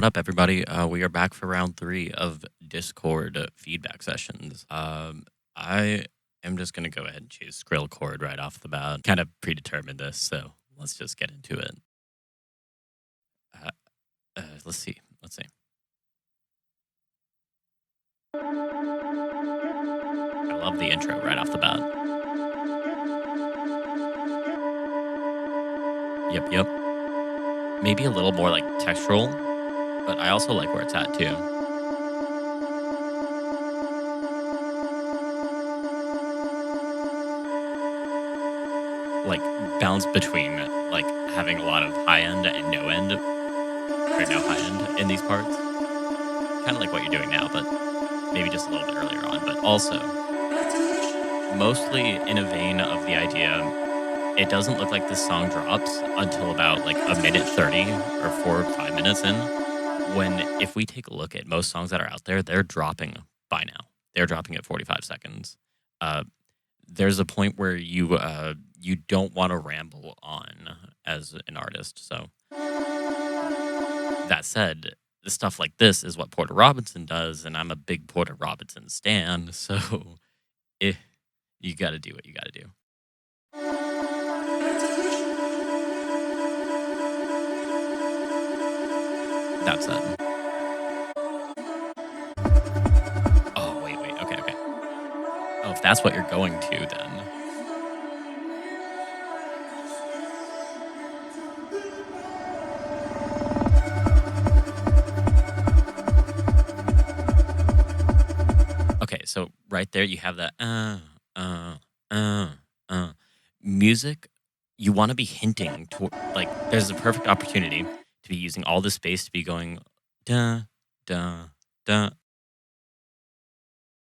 What up, everybody? We are back for round three of Discord feedback sessions. I am just going to go ahead and choose Skrill Chord right off the bat. Kind of predetermined this, so let's just get into it. Let's see. I love the intro right off the bat. Yep. Maybe a little more like textural, but I also like where it's at too. Like balance between like having a lot of high end and no end, or no high end in these parts. Kind of like what you're doing now, but maybe just a little bit earlier on. But also, mostly in a vein of the idea, it doesn't look like this song drops until about like a minute 30 or 4 or 5 minutes in. When if we take a look at most songs that are out there, they're dropping by now. They're dropping at 45 seconds. There's a point where you don't want to ramble on as an artist. So that said, the stuff like this is what Porter Robinson does, and I'm a big Porter Robinson stan. So you got to do what you got to do. That's it. Oh, wait. Okay. Oh, if that's what you're going to, then. Okay, so right there you have that music. You want to be hinting to like there's a perfect opportunity to be using all this space to be going da da da,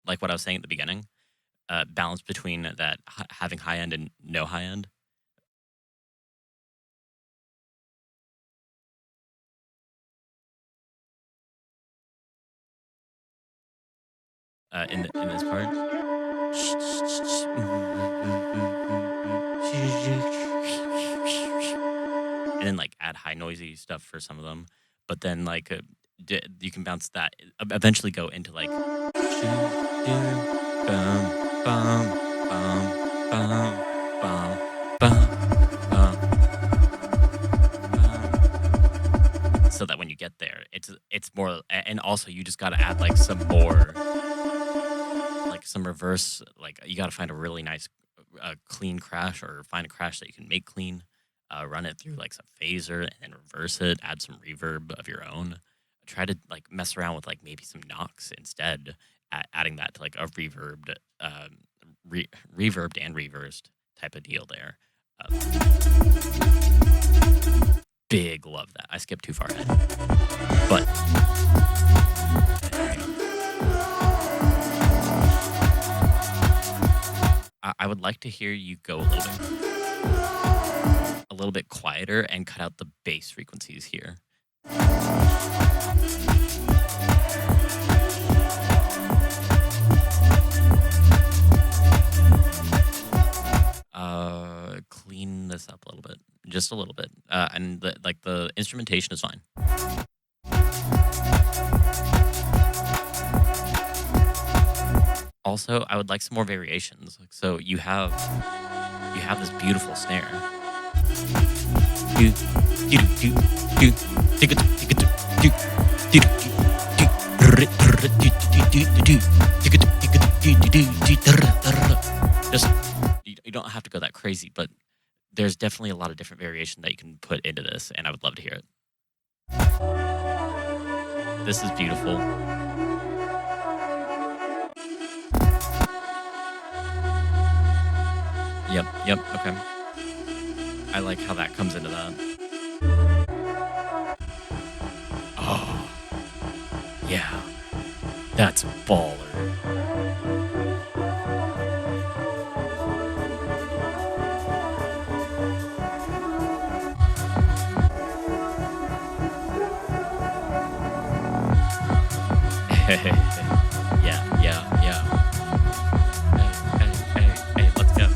like what I was saying at the beginning. Balance between that having high end and no high end. In this part. And then like add high noisy stuff for some of them, but then like you can bounce that eventually go into like so that when you get there it's more, and also you just got to add like some more, like some reverse, like you got to find a really nice clean crash, or find a crash that you can make clean, run it through like some phaser and then reverse it, add some reverb of your own, try to like mess around with like maybe some knocks instead, adding that to like a reverbed reverbed and reversed type of deal there. Big love that. I skipped too far ahead, but I would like to hear you go a little bit quieter and cut out the bass frequencies here. Clean this up a little bit, just a little bit, and the instrumentation is fine. Also, I would like some more variations. So you have this beautiful snare. Just you don't have to go that crazy, but there's definitely a lot of different variation that you can put into this, and I would love to hear it. This is beautiful. Yep, okay. I like how that comes into that. Oh, yeah. That's baller. Yeah. Hey, let's go.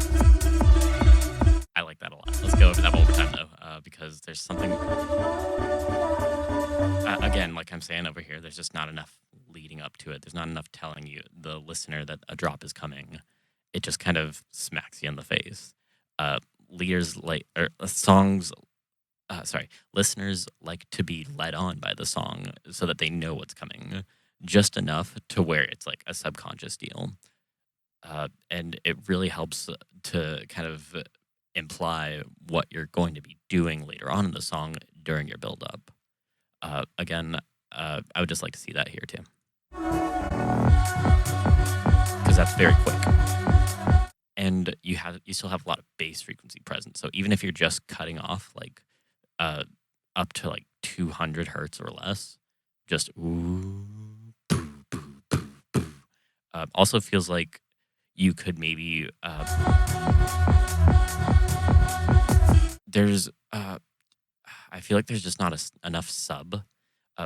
I like that a lot. Let's go over that one more time though, because there's something. Again, again, like I'm saying over here, there's just not enough leading up to it. There's not enough telling you, the listener, that a drop is coming. It just kind of smacks you in the face. Uh, leaders like or songs. Sorry, listeners like to be led on by the song so that they know what's coming, just enough to where it's like a subconscious deal. And it really helps to kind of imply what you're going to be doing later on in the song during your build up. Again, I would just like to see that here too, because that's very quick, and you still have a lot of bass frequency present. So even if you're just cutting off like uh, up to like 200 hertz or less, just ooh, boo, boo, boo, boo. Also feels like you could maybe there's I feel like there's just not enough sub.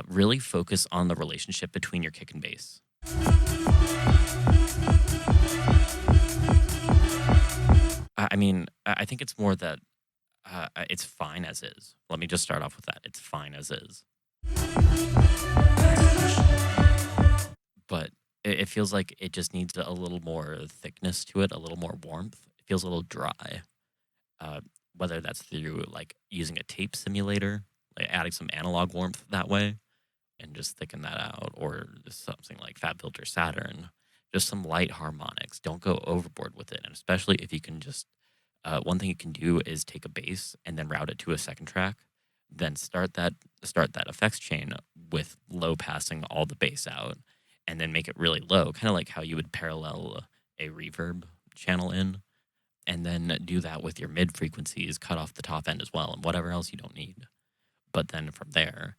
Really focus on the relationship between your kick and bass. I mean, I think it's more that it's fine as is. Let me just start off with that. It's fine as is. But it feels like it just needs a little more thickness to it, a little more warmth. It feels a little dry. Uh, Whether that's through like using a tape simulator, like adding some analog warmth that way, and just thicken that out, or just something like Fab Filter Saturn, just some light harmonics. Don't go overboard with it, and especially if you can just one thing you can do is take a bass and then route it to a second track, then start that effects chain with low passing all the bass out, and then make it really low, kind of like how you would parallel a reverb channel in, and then do that with your mid frequencies, cut off the top end as well, and whatever else you don't need. But then from there,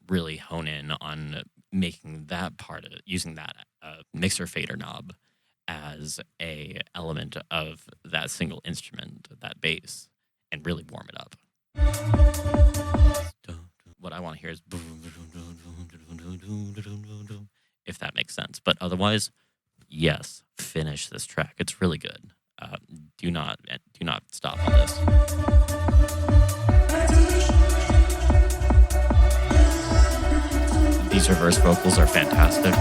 really hone in on making that part of it, using that mixer fader knob as a element of that single instrument, that bass, and really warm it up. What I want to hear is if that makes sense. But otherwise, yes, finish this track. It's really good. Do not stop on this. These reverse vocals are fantastic.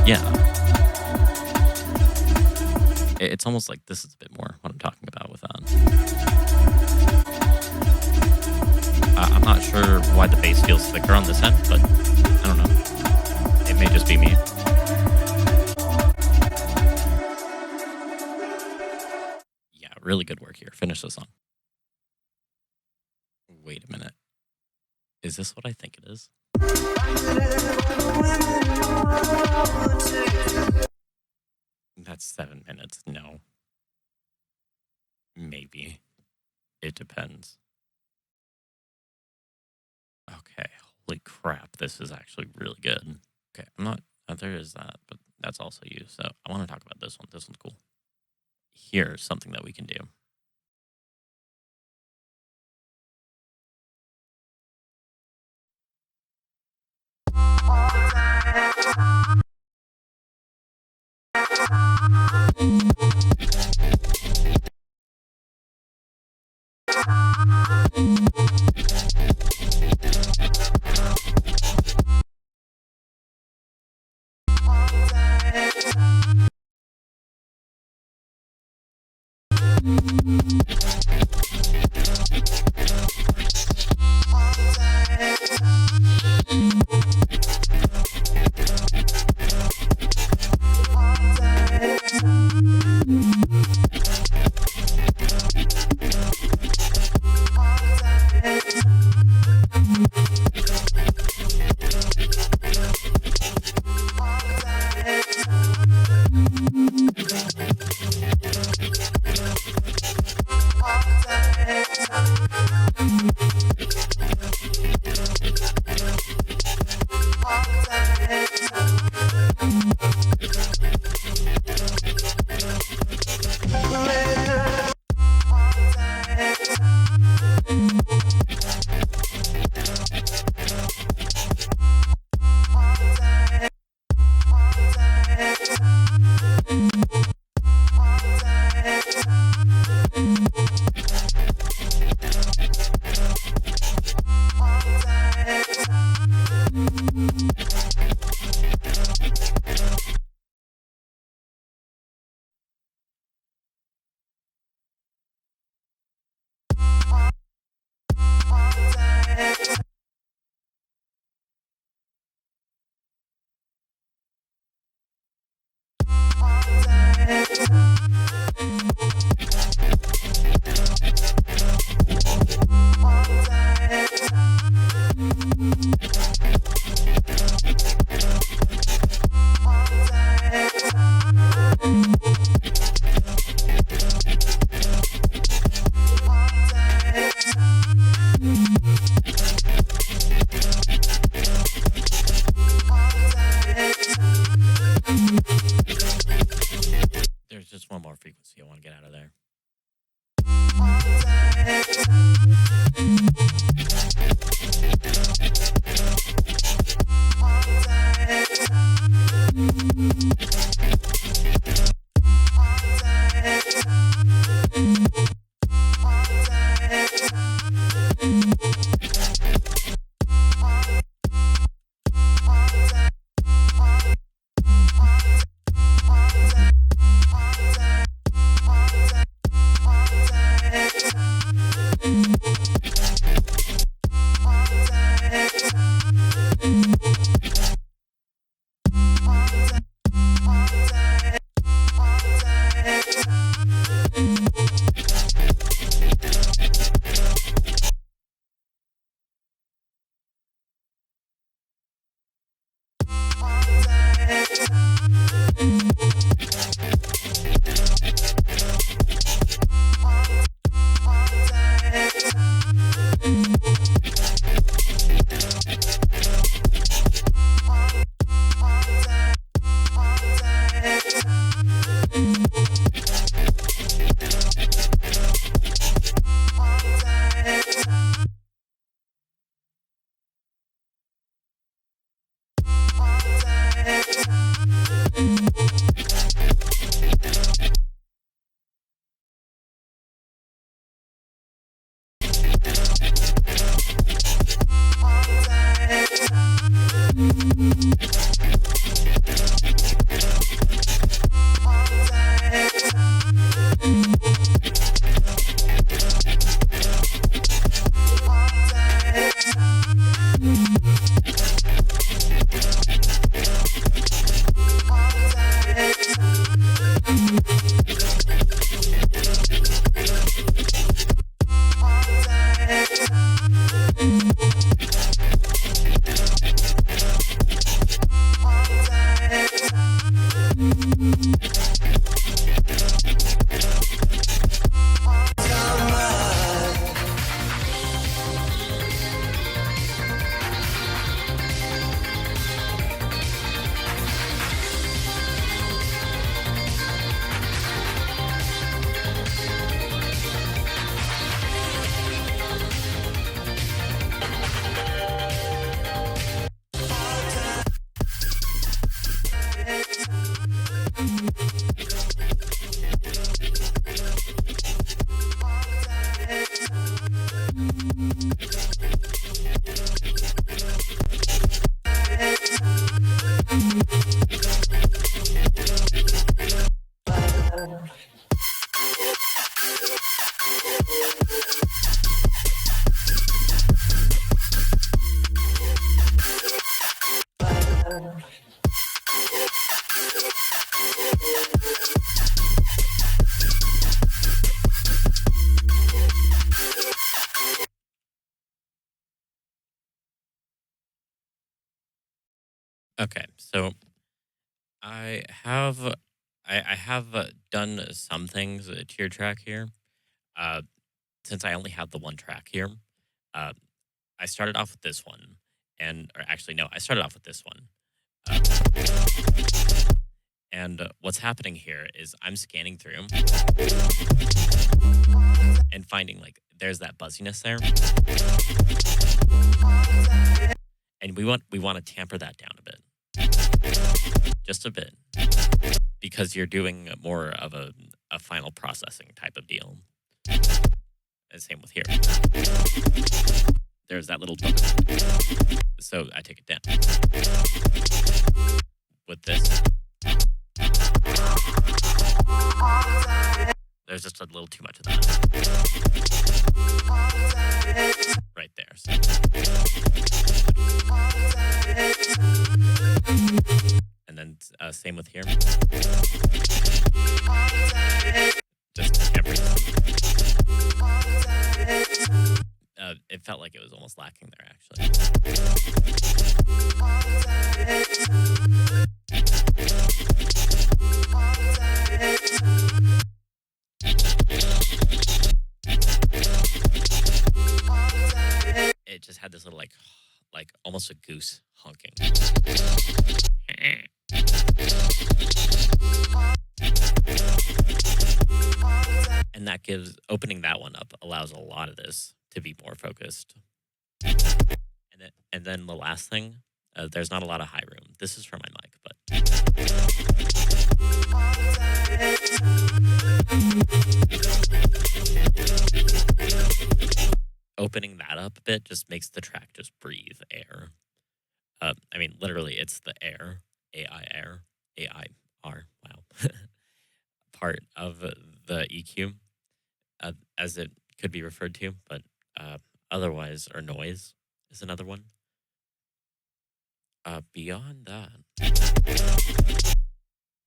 Yeah. It's almost like this is a bit more what I'm talking about with that. I'm not sure why the bass feels thicker on this end, but I don't know. It may just be me. Yeah, really good work here. Finish the song. Wait a minute. Is this what I think it is? That's 7 minutes. No. Maybe. It depends. Okay. Holy crap. This is actually really good. Okay. I'm not. There is that, but that's also you. So I want to talk about this one. This one's cool. Here's something that we can do. more frequency I want to get out of there. Okay, so I have done some things to your track here. Uh, since I only have the one track here, uh, I started off with this one, and or actually no, I started off with this one. And what's happening here is I'm scanning through and finding like there's that buzziness there, and we want to tamper that down a bit, just a bit, because you're doing more of a final processing type of deal. And same with here. There's that little buzz. So I take it down with this. There's just a little too much of that right there. So. And then same with here. Just everything. It felt like it was almost lacking there, actually. It just had this little like almost a goose honking. gives opening that one up allows a lot of this to be more focused. And then the last thing, there's not a lot of high room. This is for my mic, but opening that up a bit just makes the track just breathe air. I mean, literally, it's the air, AI air, AIR, wow, part of the EQ, as it could be referred to, but otherwise, or noise is another one. Beyond that,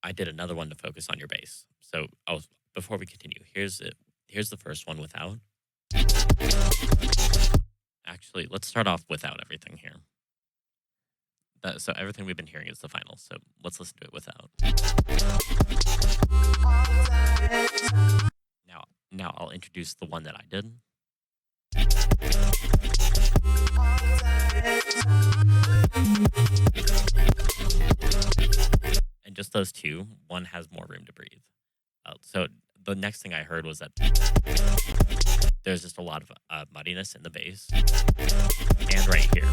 I did another one to focus on your bass. So, before we continue, here's the first one without. Actually, let's start off without everything here. So everything we've been hearing is the final. So let's listen to it without. Now I'll introduce the one that I did. And just those two, one has more room to breathe. So the next thing I heard was that there's just a lot of muddiness in the bass. And right here,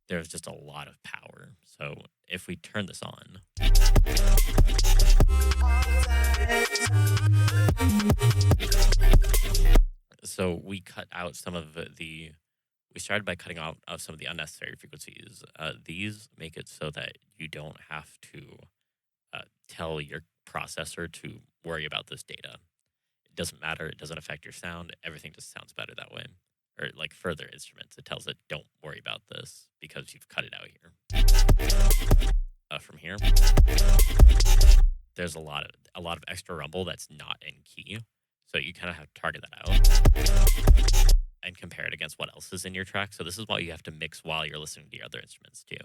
there's just a lot of power. So if we turn this on, so we cut out some of we started by cutting out of some of the unnecessary frequencies. These make it so that you don't have to tell your processor to worry about this data. It doesn't matter. It doesn't affect your sound. Everything just sounds better that way. Or like further instruments, it tells it, don't worry about this because you've cut it out here. From here, there's a lot of extra rumble that's not in key. So you kind of have to target that out and compare it against what else is in your track. So this is why you have to mix while you're listening to your other instruments too.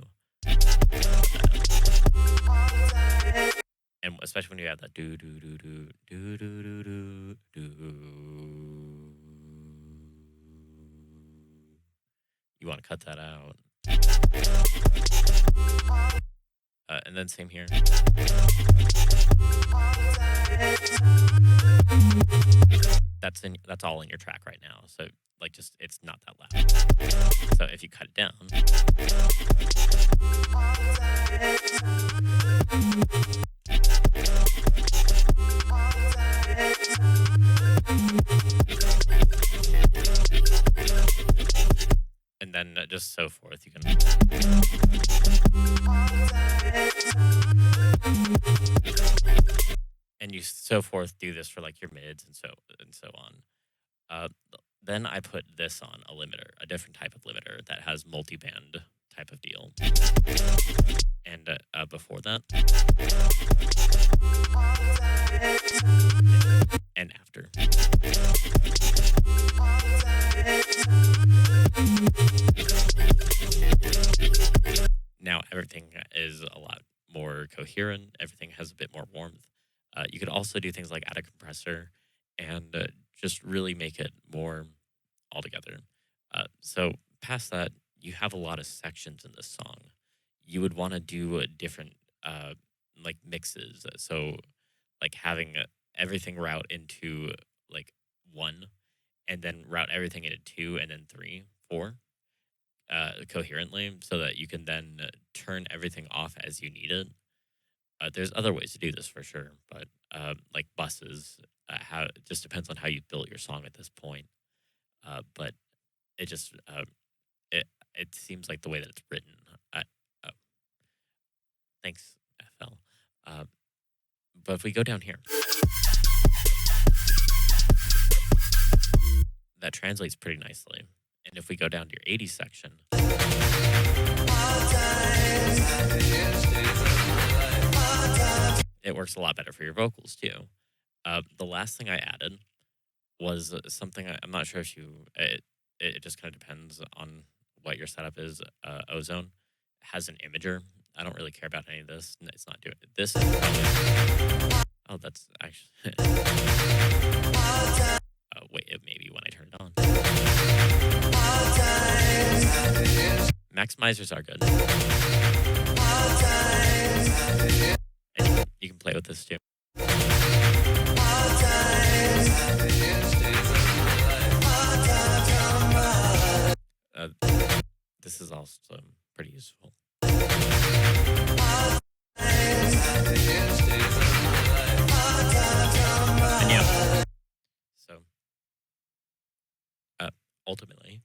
And especially when you have that do do do do do do do do do, you want to cut that out. And then same here. That's all in your track right now. So like just it's not that loud. So if you cut it down, and then just so forth, you can. And you so forth do this for like your mids and so on. Then I put this on a limiter, a different type of limiter that has multi-band type of deal. And before that, and after. Now everything is a lot more coherent. Everything has a bit more warmth. You could also do things like add a compressor and just really make it more altogether. So past that, you have a lot of sections in this song. You would want to do different like mixes. So like having everything route into like 1, and then route everything into 2, and then 3, 4 coherently, so that you can then turn everything off as you need it. There's other ways to do this for sure, but like buses, it just depends on how you built your song at this point. But it just it seems like the way that it's written. Thanks, FL. But if we go down here, that translates pretty nicely. And if we go down to your 80s section, it works a lot better for your vocals too. The last thing I added was something I'm not sure if it just kind of depends on what your setup is. Ozone has an imager. I don't really care about any of this. It's not doing this. Is probably, oh, that's actually. Wait, it may be when I turn it on. Maximizers are good. And you can play with this too. this is also pretty useful. And yeah, so uh, ultimately,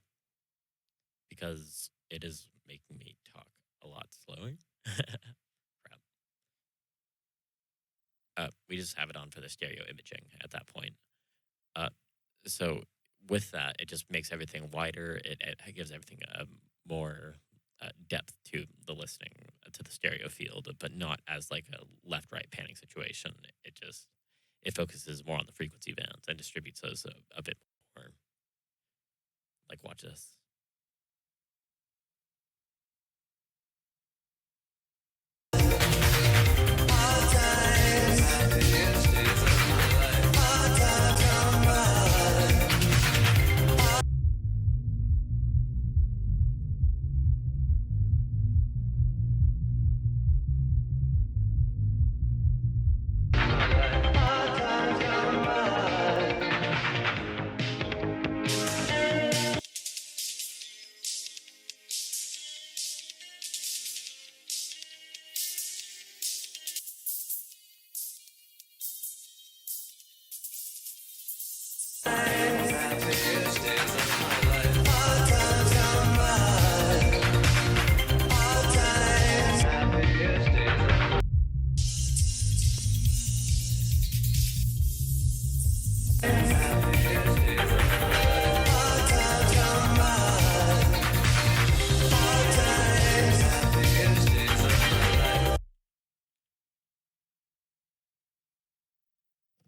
because it is making me talk a lot slower. Crap. We just have it on for the stereo imaging at that point. Uh, so with that, it just makes everything wider. It gives everything more depth to the listening to the stereo field, but not as like a left right panning situation. It focuses more on the frequency bands and distributes those a bit more. Like watch this.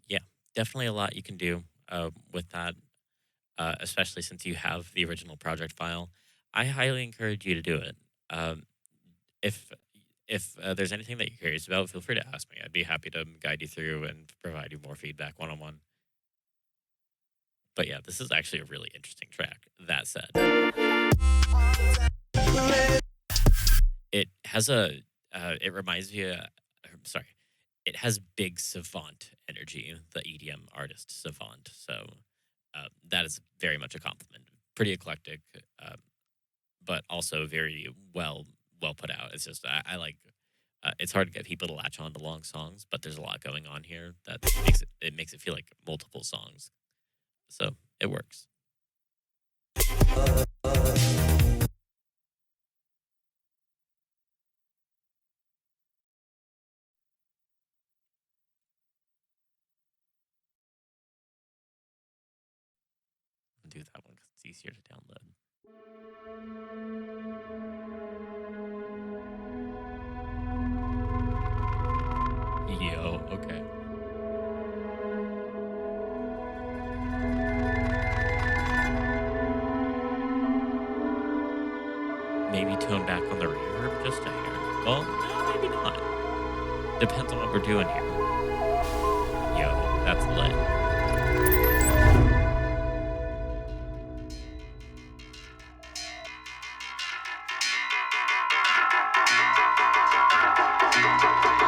Yeah, definitely a lot you can do with that, especially since you have the original project file. I highly encourage you to do it. Um, if there's anything that you're curious about, feel free to ask me. I'd be happy to guide you through and provide you more feedback one on one. But yeah, this is actually a really interesting track. That said, it has it reminds me. Sorry, it has big savant energy. The EDM artist savant. So that is very much a compliment. Pretty eclectic, uh, but also very well put out. It's just I like. It's hard to get people to latch on to long songs, but there's a lot going on here that makes it feel like multiple songs. So it works. I'll do that one because it's easier to download. Yo, okay. Maybe tone back on the reverb just a hair. Well, no, maybe not. Depends on what we're doing here. Yo, that's lit.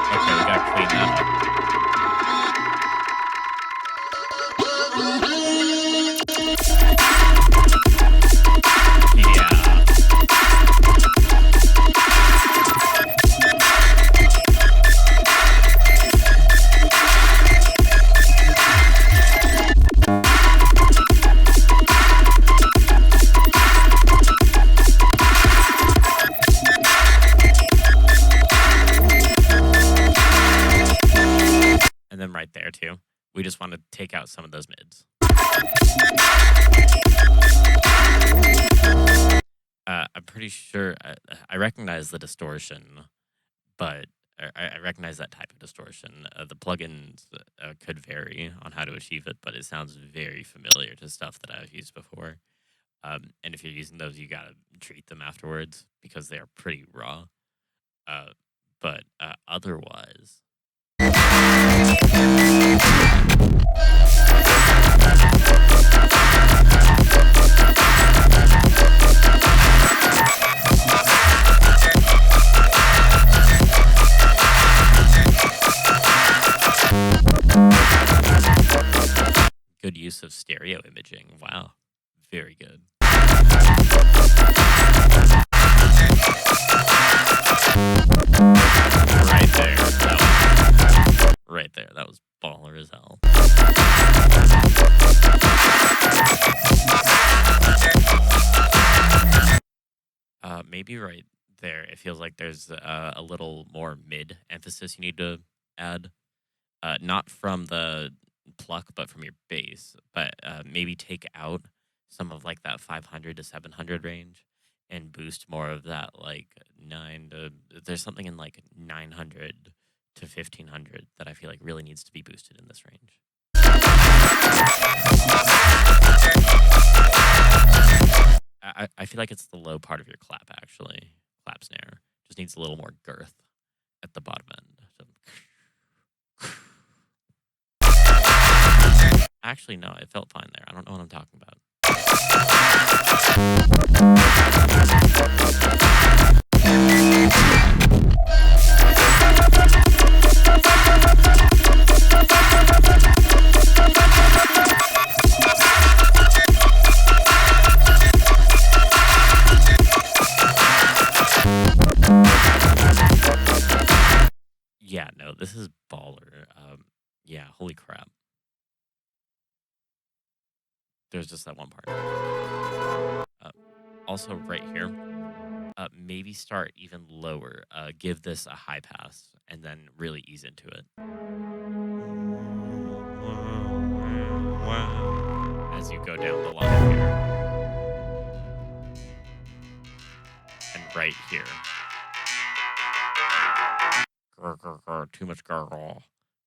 Okay, we gotta clean that up. Yeah. And then right there too, we just want to take out some of those mids. I'm pretty sure I recognize the distortion, but I recognize that type of distortion. The plugins could vary on how to achieve it, but it sounds very familiar to stuff that I've used before. And if you're using those, you gotta treat them afterwards because they are pretty raw. Uh, but otherwise, good use of stereo imaging. Wow, very good. Right there. Right there. That was baller as hell. Maybe right there. It feels like there's a little more mid emphasis you need to add. Not from the pluck, but from your bass. But maybe take out some of like that 500 to 700 range and boost more of that like 9 to. There's something in like 900 to 1500 that I feel like really needs to be boosted in this range. I feel like it's the low part of your clap actually. Clap snare just needs a little more girth at the bottom end. Actually, no, it felt fine there. I don't know what I'm talking about. Yeah, no, this is baller. Yeah, holy crap. There's just that one part. Also, right here, maybe start even lower. Give this a high pass and then really ease into it. As you go down the line here. And right here. Too much gargle.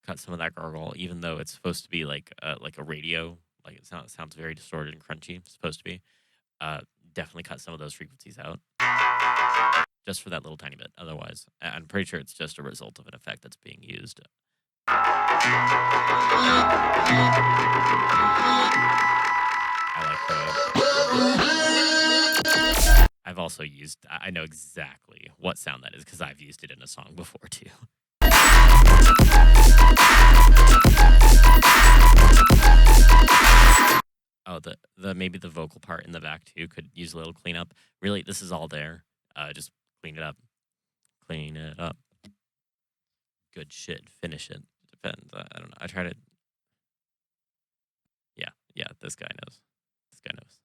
Cut some of that gargle, even though it's supposed to be like a radio. Like it sounds very distorted and crunchy. It's supposed to be. Definitely cut some of those frequencies out, just for that little tiny bit. Otherwise, I'm pretty sure it's just a result of an effect that's being used. I like the. I've also used. I know exactly what sound that is because I've used it in a song before too. Oh, the maybe the vocal part in the back too could use a little cleanup. Really, this is all there. Just clean it up. Clean it up. Good shit. Finish it. Depends. I don't know. I try to. Yeah. This guy knows. This guy knows.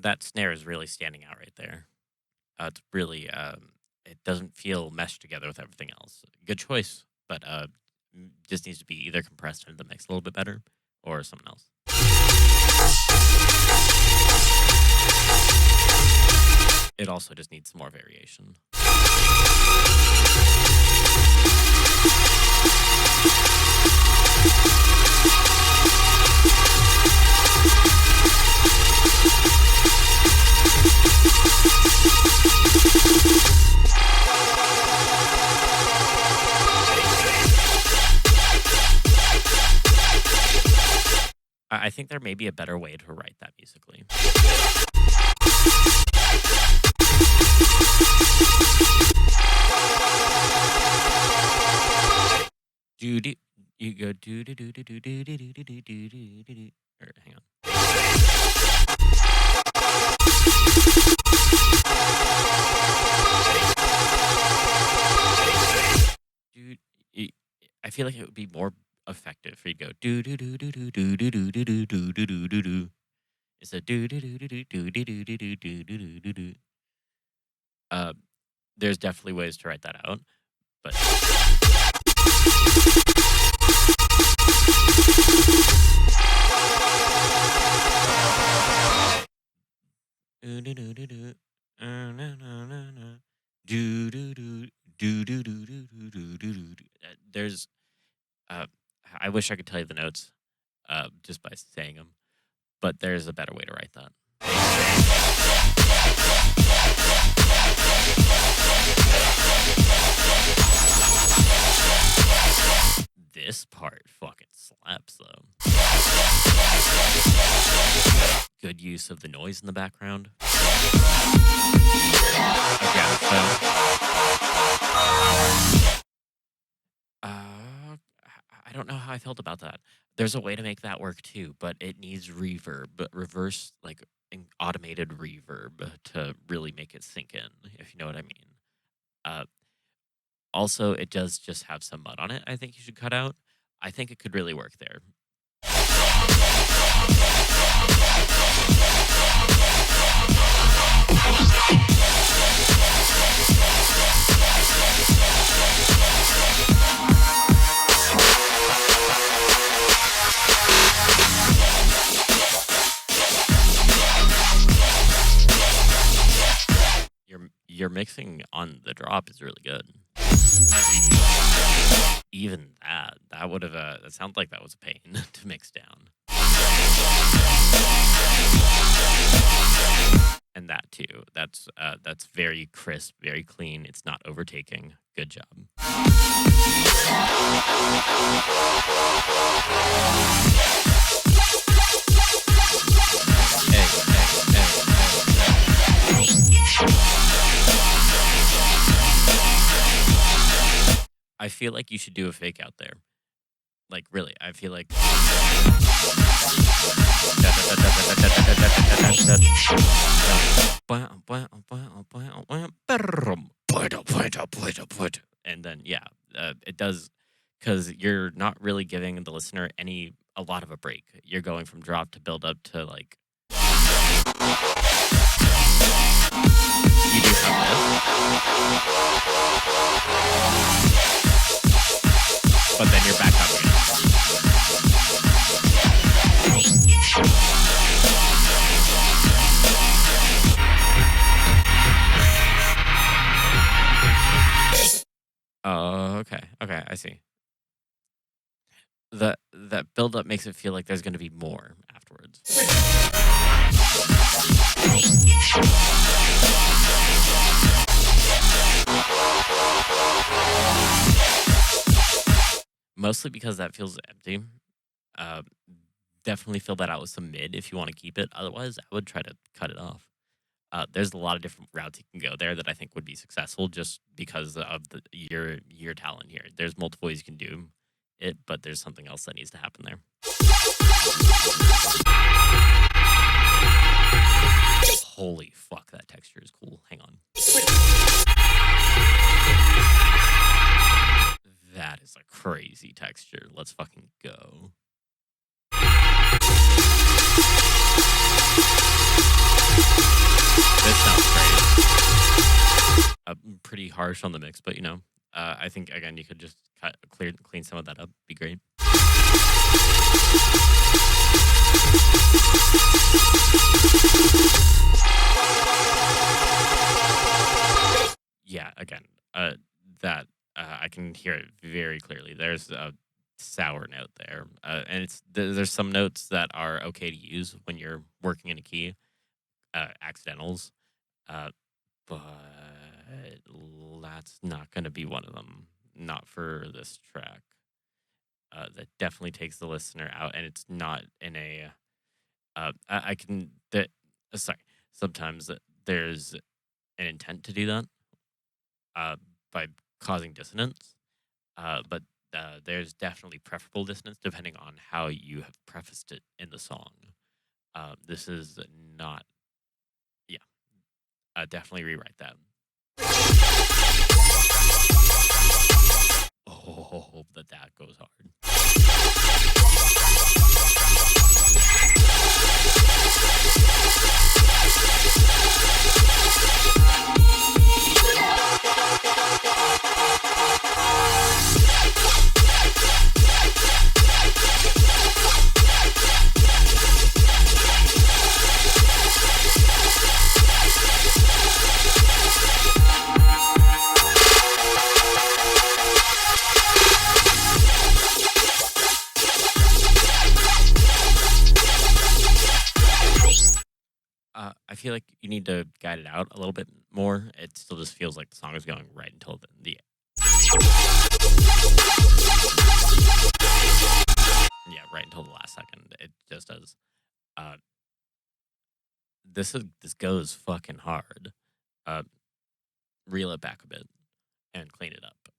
That snare is really standing out right there. It's really it doesn't feel meshed together with everything else. Good choice, but just needs to be either compressed into the mix a little bit better or something else. It also just needs some more variation. I think there may be a better way to write that musically. Do you go do. Or hang on. Dude, I feel like it would be more effective for you to go do do do do do do do do do do do do do do do. It's a do do do do do do do do do do do do do do. There's definitely ways to write that out, but Do-do-do-do-do. Na-na-na-na. Do-do-do. Do-do-do-do-do-do-do-do. There's, uh, I wish I could tell you the notes, just by saying them, but there's a better way to write that. This part fucking slaps though. Good use of the noise in the background. Okay, I don't know how I felt about that. There's a way to make that work too, but it needs reverb, but reverse like automated reverb to really make it sink in, if you know what I mean. Uh, Also, it does just have some mud on it. I think you should cut out. I think it could really work there. Your mixing on the drop is really good. Even that would have that sounds like that was a pain to mix down. And that too. That's very crisp, very clean. It's not overtaking. Good job. Hey, I feel like you should do a fake out there. Like really, I feel like and then yeah, it does because you're not really giving the listener a lot of a break. You're going from drop to build up to like you do have this, but then you're back up again. Oh, okay, I see. That build up makes it feel like there's going to be more afterwards. Mostly because that feels empty. Uh, Definitely fill that out with some mid if you want to keep it. Otherwise, I would try to cut it off. There's a lot of different routes you can go there that I think would be successful just because of your talent here. There's multiple ways you can do it, but there's something else that needs to happen there. Holy fuck, that texture is cool. Hang on. That is a crazy texture. Let's fucking go. This sounds great. Pretty harsh on the mix, but you know, I think again you could just clean some of that up. Be great. Yeah, again, that I can hear it very clearly. There's a sour note there, and there's some notes that are okay to use when you're working in a key, accidentals, but that's not going to be one of them. Not for this track. That definitely takes the listener out, and it's not in a. I can that. Sorry. Sometimes there's an intent to do that, by causing dissonance, but there's definitely preferable dissonance depending on how you have prefaced it in the song. This is not. Yeah. Definitely rewrite that. Oh, that goes hard. feel like you need to guide it out a little bit more. It still just feels like the song is going right until the yeah, right until the last second. It just does. Uh, this goes fucking hard. Uh, Reel it back a bit and clean it up.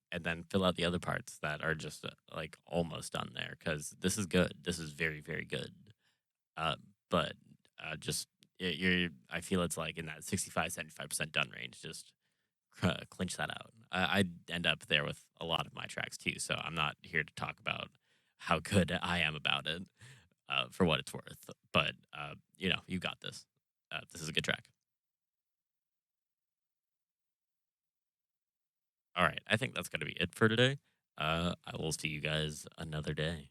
And then fill out the other parts that are just like almost done there because this is good. This is very very good. Uh, but just you're I feel it's like in that 65-75% done range. Just clinch that out. I end up there with a lot of my tracks too, so I'm not here to talk about how good I am about it for what it's worth. But you got this. This is a good track. All right, I think that's gonna be it for today. I will see you guys another day.